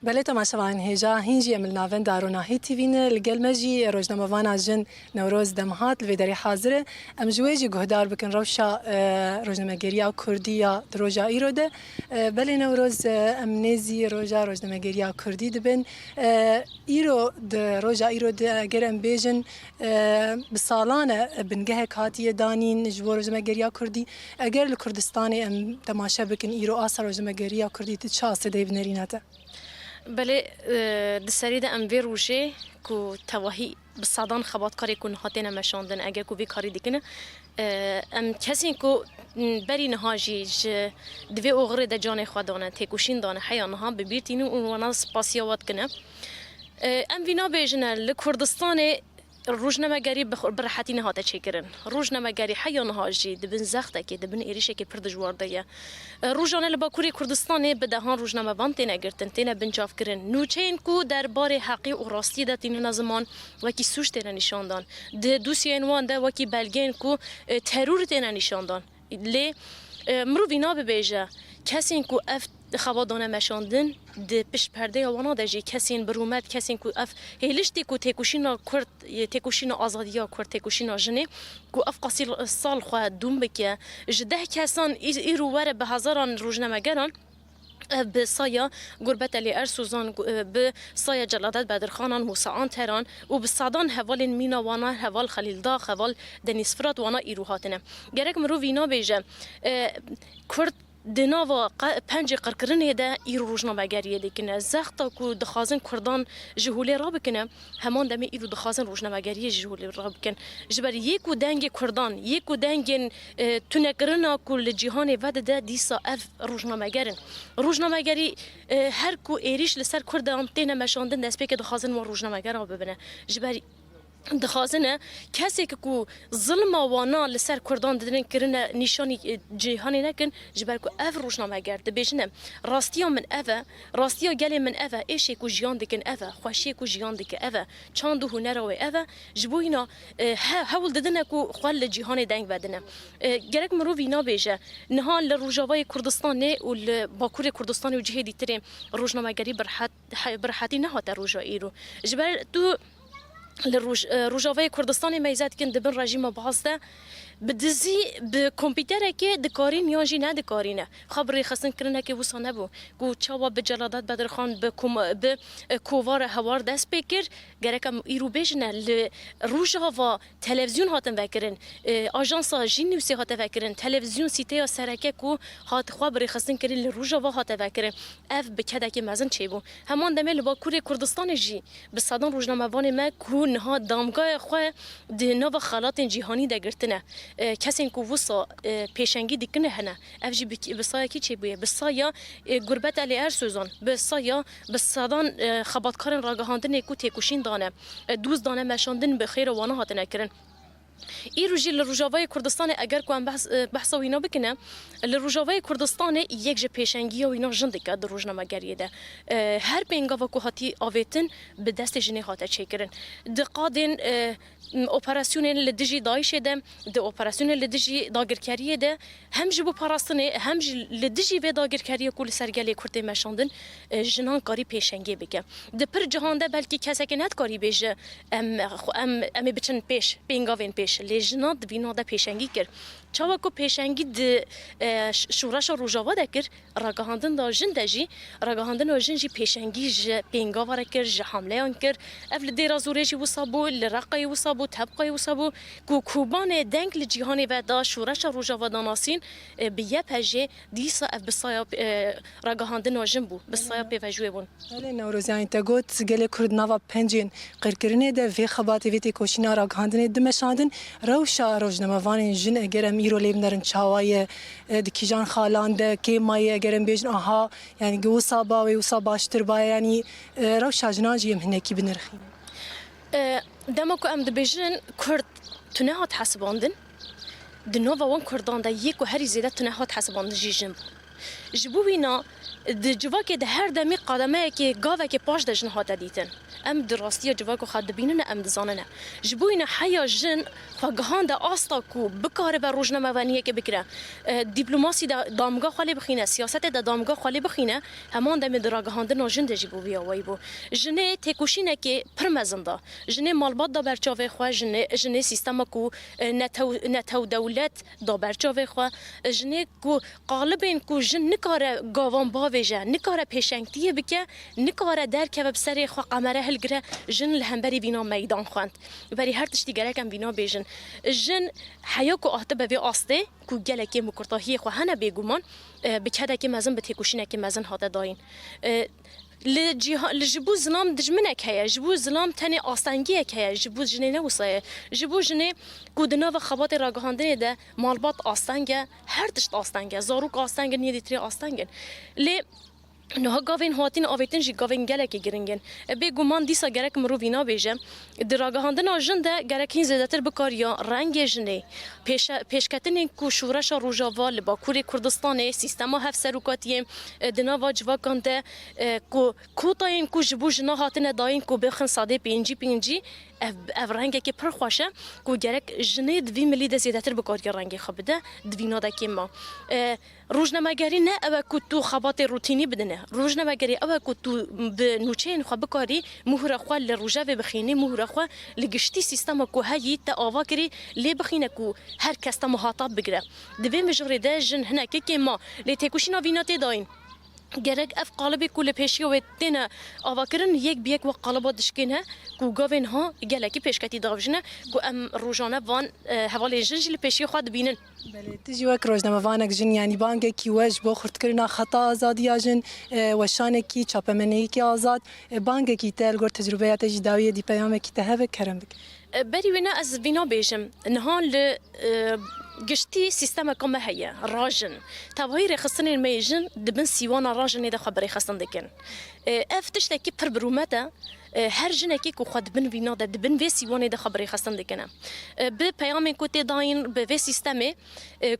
بله تماشاوان هجا هنجی امل ناون دارونا هی تیوین الگلمجی روزنامه‌وان جن نوروز دمهات لویداری حاضره ام جویجی گهدار بکن روشا روزنامه‌گریا کردیا دروجا ایروده بله نوروز ام نزی روزنامه‌گریا کردی دبن ایرو دروجا ایروده اگر ام بیجن بسالانه بنگه کاتیه دانین جوار روزنامه‌گریا کردی اگر لکردستانی ام تماشا بکن ایرو آسر روزنامه‌گریا کردی تشاس دی بنریناته بله دسری ده ام وی روشه کو توهی بصادان خبات کاری کن هاتین مشاندن اگر کو بی کاری دیکنه ام کسی کو بری نهاجی دوی اوغره ده جان خودانه تکوشین دانه حیانها ببیرتینو اونوانا سپاسیاوات کنه ام وینا بیجنه لکردستان روزنامه‌گری برحتی نهاده چیکرن روزنامه‌گری حیان هاجی دبن زخته که دبن ایریشه که پرد جوارده یه روزانه لباکوری کردستانی بدهان روزنامه‌وان تینه گرتن تینه بنجاف کرن نوچین کو دربار حقی و راستی ده تینه زمان وکی سوش تینه نشاندان ده دوسیین وان ده وکی بلگین کو ترور تینه نشاندان لی مرو وینا ببیجه کسی کو اف خوادانه مشاندن د پیش پرده وانا دجی کسین برومت کسین کو اف هیلشتی کو تکوشینا کرد تکوشینا آزادیا کرد تکوشینا جنی کو اف قصیل سال خو دوم بکه جده کسان ایرو وره به هزاران روزنامه‌گران به سایه گربت علی ارسوزان به سایه جلادت بدرخانان موسعان تهران و به صدان حوال مینا وانا حوال خلیل دا حوال دنیسفرات وانا ایروهاتنه گرک مرو وینا بیجه کرد دناوا پنج قرقرنه ده ایرو روزنامه‌گریه دیکنه زختا کو دخوازن کردان جهولی را بکنه همان دمی ایرو دخوازن روزنامه‌گریه جهولی را بکن جبر یکو دنگ کردان یکو دنگ تونکرنا کل جهان ود ده دیسا اف روزنامه‌گری هر کو ایریش لسر کردان تینه مشاندن دست که دخوازن و روزنامه‌گر را ببینه جبر دخوازنه کسی که کو ظلم وانا لسر کردان دادن کرنه نشانی جهانی نکن جبر کو اف روزنامه‌گر دبیجنه راستیا من اوه راستیا گلی من اوه ایشی کو جیان دکن اوه خوشی کو جیان دک اوه چند و هنر و اوه جبوینا حول دادن کو خال جهان دنگ بدنه گرک مرو وینا بیجه نهان لروجاوای کردستان نه و باکور کردستان و جهدی تریم روزنامه‌گری برحتی نه هات روجا ایرو جبر تو لروجاوای کردستان میزد کن دبن رژیم بازده بدزی به کامپیوتر که دکارین یا جی نه دکارینه خبری خسن کرنه که وسانه بو کو چاوا به جلادت بدرخان به کووار هوار دست بکر گرکم ایرو بجنه لروجاوا تلویزیون هاتن وکرن آژانس جینوسی هات وکرن تلویزیون سیته سرکه کو هات خبری خسن کرن لروجاوا هات وکرن اف بکده که مزن چی بو همان دمه لباکور کردستان جی به صدان روزنامه‌وان ما کو نه دامگاه خو د نو خالات جهانی دگرتنه کسین کو وسا پیشنگی دیکنه هنه افجی بسایا کی چی بویه بسایا گربت علی ارسوزان بسایا بسادان خباتکارن راگهاندن کو تکوشین دانه دوز دانه مشاندن به خیر وانه هاتنه کرن ای روزی لروجاوای کردستان اگر کوام بحث و اینا بکنه لروجاوای کردستان یک جه پیشنگی و اینا جند که در روزنامه‌گریه ده هر پنگا و کوهاتی آویتن به دست جنی هاته چیکرن دقادن اپراسیون لدیجی دایش ده د اپراسیون لدیجی داگرکاریه ده هم جبو پاراستنه هم لدیجی و داگرکاریه کل سرگلی کرده مشاندن جنان کاری پیشنگی بکه د پر جهان ده بلکی کسی که نت کاری بیجه ام بچن پیش پنگاوین پیش لجنات بینا ده پیشنگی کرد چاوا کو پیشنگی د شورش روجاوا ده کرد راگهاندن دا جن دجی راگهاندن و جن جی پیشنگی ج پنگاواره کرد ج حمله آن کرد افل دیرازوره جی وصابو لرقای وصابو تبقای وصابو کو کوبان دنگ لجهانی و دا شورش روجاوا داناسین بیه پجه دیسا اف بسایا راگهاندن و جن بو بسایا پیوجوه بون بله نوروزیان تگوت گله کرد نوا پنجین قرکرینه ده وی خباتی ویتی کوشینا راگهاندن دمشاندن روشا روزنامه‌وان جن اگرم ایرو لیم درن چاوای دکیجان خالان ده که مایه اگرم بیجن آها یعنی گوسا باوی وسا باشتر با یعنی روشا جناجی مهنکی بنرخیم دمکو ام دبیجن کرد تنه هات حسباندن دنوا وان کردان ده یک و هری زیده تنه هات حسباندن جیجن جبو بینا جواک ده هر دمی قدمه که گاوه که پاش دجن هات دیتن ام دراستی جواک خد بینن ام دزاننه جبوین حیا جن خواهان ده آستا کو بکاره بر روزنامه ونیه که بکره دیپلماسی ده دامگاه خالی بخینه سیاست ده دامگاه خالی بخینه همان دم دراگهاندن جن ده جبو بیا وای بو جنه تکوشینه که پرمزنده جنه مالبات دا برچاوه خو جنه سیستم کو نتو دولت دا برچاوه خو جنه کو غالبین کو جن نکاره گاوان باویجه نکاره پیشنگتیه بکه نکاره درکه و بسری خو قمره هلگره جن لهمبری بینا میدان خواند بری هر تشتی گرکم بینا بیجن جن حیا کو آهته به آسته کو گلکی مکرتاهی خو هنه بگومان بکده که مزن به تکوشینه که مزن هاته داین لجبو زلام دجمنك هيا جبو زلام تاني آستانگیه هيا جبو جنه نوصايه جبو جنه کودنا و خبات راگهاندنه ده مالبات آستانگه هر تشت آستانگه زاروک آستانگه نیدی تری آستانگه لی نه گاوین هاتین آویتن جی گاوین گله کی گرینگن به گمان دیسا گرک مرو وینا بیجه دراگهاندن آجنده گرک هین زیادتر بکاریا رنگ جنه پیشکتن کو شورش روجاوال باکوری کردستان سیستم هفت سروکاتیه دنا واجوا کنده کو کوتاین کو جبو جنا هاتن داین کو بخن ساده پینجی اف رنگه که پر خوشه کو گرک جنه دوی ملی ده زیادتر بکاریا رنگ خبده دوینا ده که ما روزنامه‌گری نه او کو تو خبات روتینی بدنه روزنامه‌گری او کو تو به نوچین خو بکاری مهره خو ل روجاوه بخینی مهره خو لگشتی سیستم کو هی تا آوا کری لی بخینه کو هر کس تا مخاطب بگیره دوی مجری ده جن هنه که ما لی تکوشینا وینات داین گرگ اف قالبی کل پیشی و تنه آواکرن یک بیک و قالبات دشکنه کو گاوین ها گلکی پیشکتی داوجنه کو ام روزانه وان حوالی جنجل پیشی خود بینن بله تجی وک روزنامه وانک جن یعنی بانگ کی وج بو خرد کرنا خطا آزادی جن وشان کی چاپمنی کی آزاد بانگ کی تل گور تجربه تجی داوی دی پیام کی ته کرم بک بری وینا از وینا بیجم نهان ل گشتی سیستم کم هیا راجن تابعی رخصتن میجن دبن سیوان راجن ده خبری خستن دکن افتش تکی پر برومتا هر جنکی کو خود بن وینا ده دبن و سیوان ده خبری خستن دکنه به پیام کو تی داین به و سیستم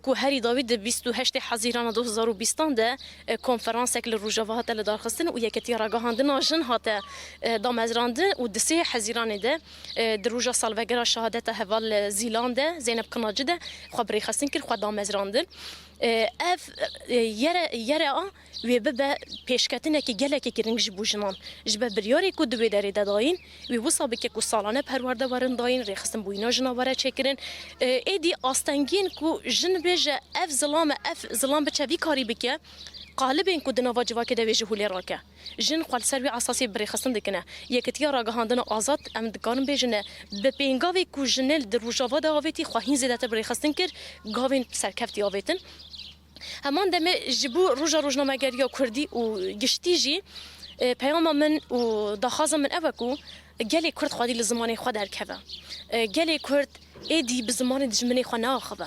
کو هری داوید 28 حزیران 2020 ده کنفرانس کل روجاوا هات ل دار خستن و یکتی راگهاندن جن هات دامزراند و دسه حزیران ده دروجا سالوگر شهادت حوال زیلانده زینب کناجده خبری خستن کر خود دامزراندن اف یره و به پیشکتنه که گله که کرنگ جبو جنان جبه بریاری کو دوی داری داین و وصا بکه کو سالانه پرورده ورن داین ریخستن بوینا جناوره چکرن ایدی آستنگین کو جن بیجه اف ظلام بچوی کاری بکه قالبین کو دنا واجوا که دوی جهولی راکه جن خال سروی اساسی بری خستن دکنه یکتیا راگهاندن آزاد ام دکارن بیجنه به پینگاوی کو جنل در روجاوا دا آویتی خواهین زیدت بری خستن کر گاوین سرکفتی آویتن همان دم جبو روزنامه‌گری کردی و گشتی جی پیام من و داخازم من اوکو گلی کرد خودی لزمانی خود درکه گلی کرد ایدی به زمان دجمنی خو ناخبه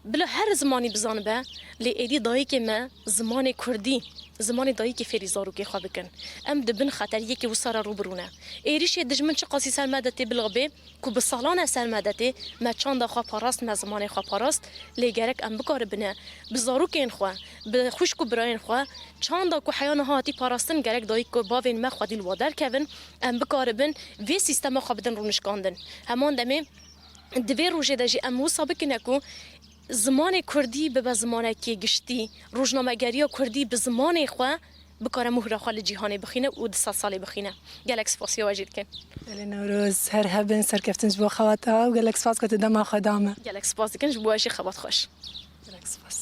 بلا هر زمانی بزانه به لی ایدی دایی که ما زمان کردی زمان دایی که فریزارو که خواه بکن ام دبن خطر یکی و سارا رو برونه ایریش دجمن چه قاسی سرمدتی بلغبه که بسالان سرمدتی ما چند خواه پاراست ما زمان خواه پاراست لی گرک ام بکار بنه بزارو که این خواه بخوش که براین خواه چند که حیان هاتی پاراستن گرک دایی که باوین ما خوادی الوادر کون ام بکار بن وی سیستم خواه بدن رو نشکاندن همان دمه دوی روژه دجی ام وصا بکنه که زمان کردی به زمان کی گشتی روزنامه‌گری کردی به زمان خو بکار مهره خال جهانی بخینه و 200 سالی بخینه گلکس فاسی واجد کن نوروز هر هبن سرکفتنج بو خواتا و گلکس فاس کت دما خدامه گلکس فاس کنج بواشی خبات خوش گلکس فاس